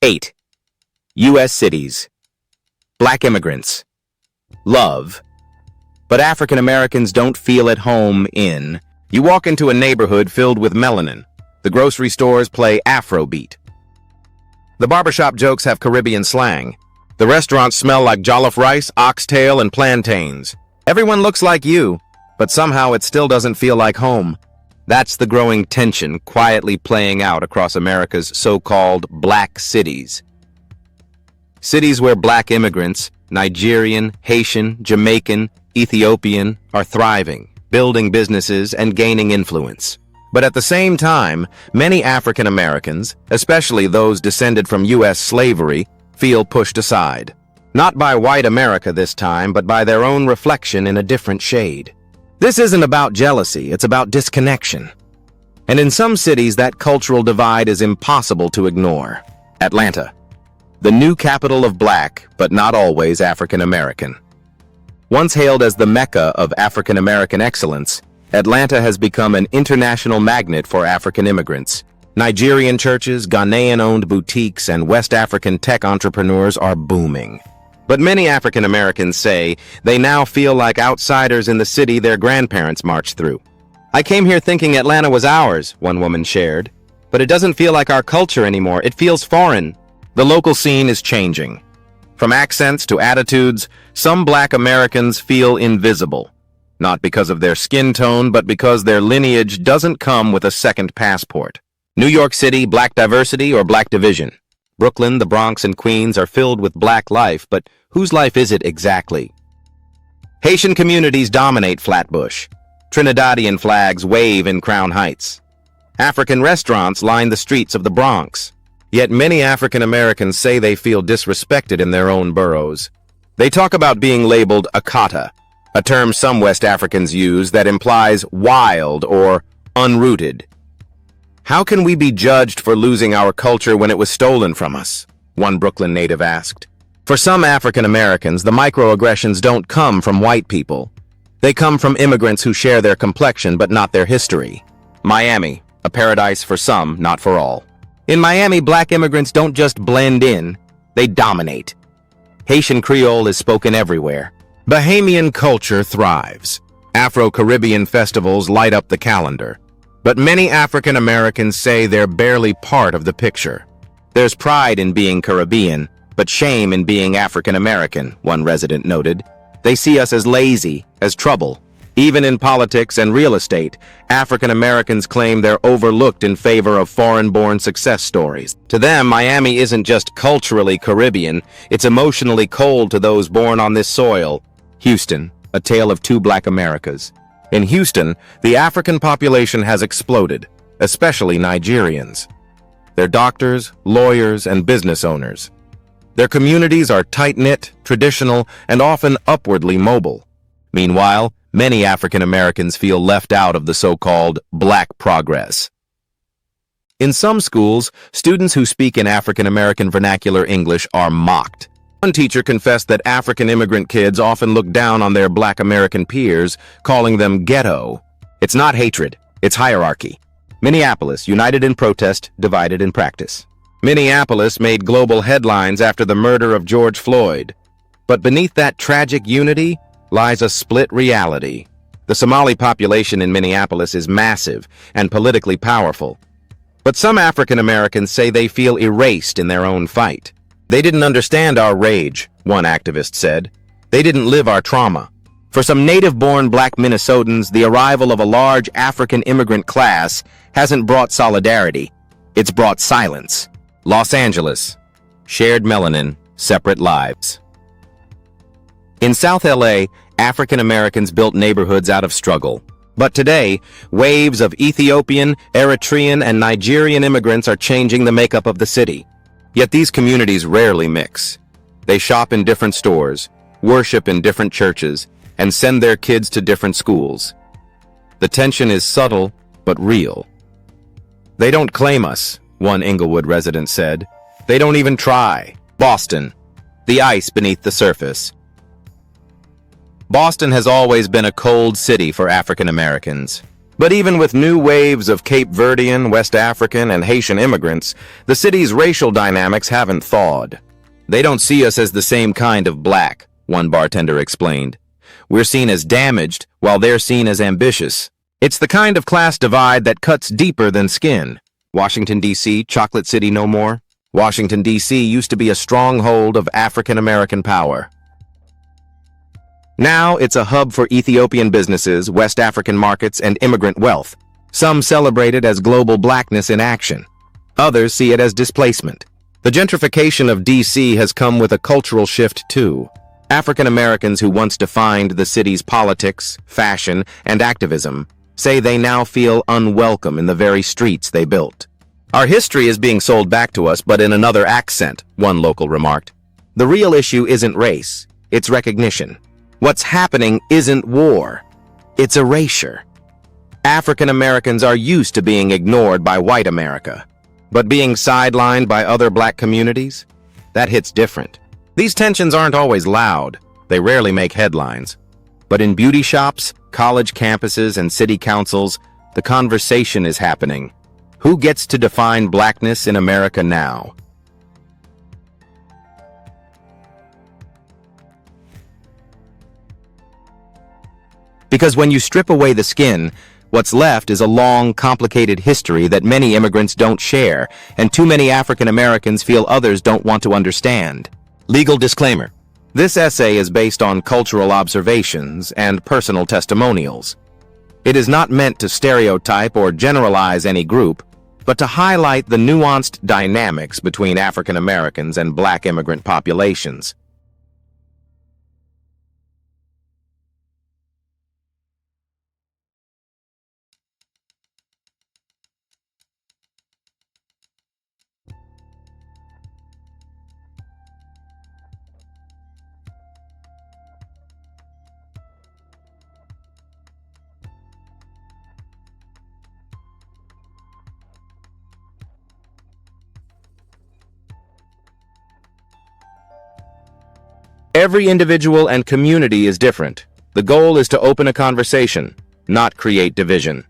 8. U.S. cities. Black immigrants. Love. But African Americans don't feel at home in. You walk into a neighborhood filled with melanin. The grocery stores play Afrobeat. The barbershop jokes have Caribbean slang. The restaurants smell like jollof rice, oxtail, and plantains. Everyone looks like you, but somehow it still doesn't feel like home. That's the growing tension quietly playing out across America's so-called black cities. Cities where black immigrants, Nigerian, Haitian, Jamaican, Ethiopian, are thriving, building businesses and gaining influence. But at the same time, many African Americans, especially those descended from U.S. slavery, feel pushed aside. Not by white America this time, but by their own reflection in a different shade. This isn't about jealousy, it's about disconnection. And in some cities, that cultural divide is impossible to ignore. Atlanta, the new capital of black, but not always African American. Once hailed as the Mecca of African American excellence, Atlanta has become an international magnet for African immigrants. Nigerian churches, Ghanaian-owned boutiques, and West African tech entrepreneurs are booming. But many African Americans say they now feel like outsiders in the city their grandparents marched through. "I came here thinking Atlanta was ours," one woman shared. "But it doesn't feel like our culture anymore. It feels foreign." The local scene is changing. From accents to attitudes, some black Americans feel invisible. Not because of their skin tone, but because their lineage doesn't come with a second passport. New York City, black diversity or black division? Brooklyn, the Bronx, and Queens are filled with black life, but whose life is it exactly? Haitian communities dominate Flatbush. Trinidadian flags wave in Crown Heights. African restaurants line the streets of the Bronx. Yet many African Americans say they feel disrespected in their own boroughs. They talk about being labeled Akata, a term some West Africans use that implies wild or unrooted. "How can we be judged for losing our culture when it was stolen from us?" one Brooklyn native asked. For some African Americans, the microaggressions don't come from white people. They come from immigrants who share their complexion but not their history. Miami, a paradise for some, not for all. In Miami, black immigrants don't just blend in, they dominate. Haitian Creole is spoken everywhere. Bahamian culture thrives. Afro-Caribbean festivals light up the calendar. But many African Americans say they're barely part of the picture. "There's pride in being Caribbean, but shame in being African American," one resident noted. "They see us as lazy, as trouble." Even in politics and real estate, African Americans claim they're overlooked in favor of foreign-born success stories. To them, Miami isn't just culturally Caribbean, it's emotionally cold to those born on this soil. Houston, a tale of two black Americas. In Houston, the African population has exploded, especially Nigerians. They're doctors, lawyers, and business owners. Their communities are tight-knit, traditional, and often upwardly mobile. Meanwhile, many African Americans feel left out of the so-called black progress. In some schools, students who speak in African American vernacular English are mocked. One teacher confessed that African immigrant kids often look down on their black American peers, calling them ghetto. It's not hatred, it's hierarchy. Minneapolis, united in protest, divided in practice. Minneapolis made global headlines after the murder of George Floyd. But beneath that tragic unity lies a split reality. The Somali population in Minneapolis is massive and politically powerful. But some African Americans say they feel erased in their own fight. "They didn't understand our rage," one activist said. "They didn't live our trauma." For some native-born black Minnesotans, the arrival of a large African immigrant class hasn't brought solidarity. It's brought silence. Los Angeles. Shared melanin, separate lives. In South LA, African Americans built neighborhoods out of struggle. But today, waves of Ethiopian, Eritrean, and Nigerian immigrants are changing the makeup of the city. Yet these communities rarely mix. They shop in different stores, worship in different churches, and send their kids to different schools. The tension is subtle, but real. "They don't claim us," one Inglewood resident said. "They don't even try." Boston, the ice beneath the surface. Boston has always been a cold city for African Americans. But even with new waves of Cape Verdean, West African, and Haitian immigrants, the city's racial dynamics haven't thawed. They don't see us as the same kind of black, one bartender explained. We're seen as damaged, while they're seen as ambitious. It's the kind of class divide that cuts deeper than skin. Washington, D.C., Chocolate City no more? Washington, D.C. used to be a stronghold of African American power. Now it's a hub for Ethiopian businesses, West African markets, and immigrant wealth. Some celebrate it as global blackness in action. Others see it as displacement. The gentrification of D.C. has come with a cultural shift too. African Americans who once defined the city's politics, fashion, and activism say they now feel unwelcome in the very streets they built. Our history is being sold back to us, but in another accent, one local remarked. The real issue isn't race, it's recognition. What's happening isn't war, it's erasure. African Americans are used to being ignored by white America, but being sidelined by other black communities? That hits different. These tensions aren't always loud, they rarely make headlines. But in beauty shops, college campuses, and city councils, the conversation is happening. Who gets to define blackness in America now? Because when you strip away the skin, what's left is a long, complicated history that many immigrants don't share, and too many African Americans feel others don't want to understand. Legal disclaimer. This essay is based on cultural observations and personal testimonials. It is not meant to stereotype or generalize any group, but to highlight the nuanced dynamics between African Americans and black immigrant populations. Every individual and community is different. The goal is to open a conversation, not create division.